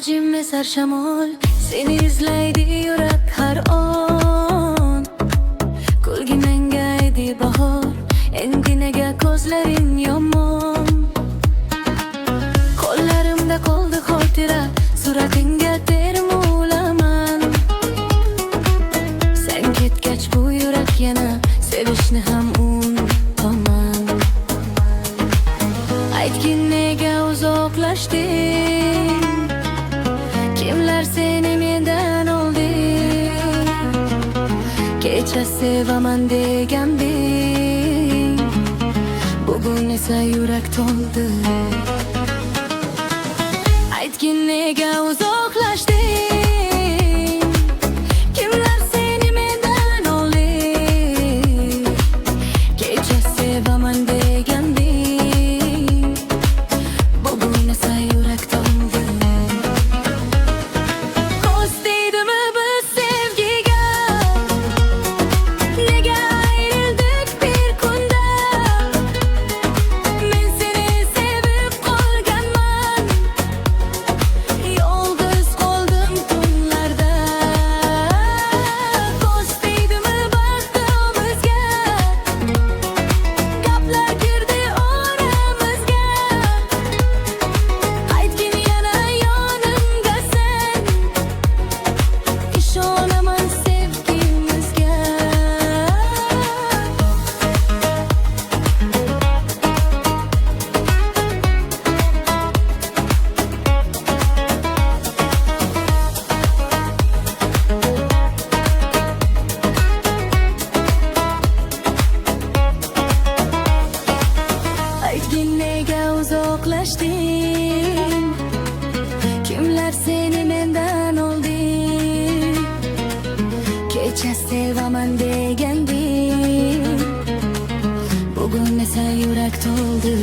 Tercim eser shamol, seni izlaydi yurak har on. Kulginanga edi bahor, endi nega ko'zlaring yomon. Qo'llarimda qoldi xotira, suratingga termulaman. Sen ketgach bu yurak yana sevishni ham unutaman. Aytgin nega uzoqlashding, kimlar seni mendan oldi? Kecha sevaman deganding, bugun esa yurak to'ldi. Aytgin nega uzoqlashding, kimlar seni mendan oldi? Kecha sevaman deganding, bugun esa yurak to'ldi. Ko'z teydimi biz sevgiga, nega ayrildik bir kunda? Men seni sevib qolganman, yolg'iz qoldim tunlarda. Ko'z teydimi baxtimizga, gaplar kirdi oramizga. Aytgin yana yonimdasan, ishonaman sevgimizga. Aytgin nega uzoqlashding, kimlar seni mendan oldi? Kecha sevaman deganding, bugun esa yurak to'ldi.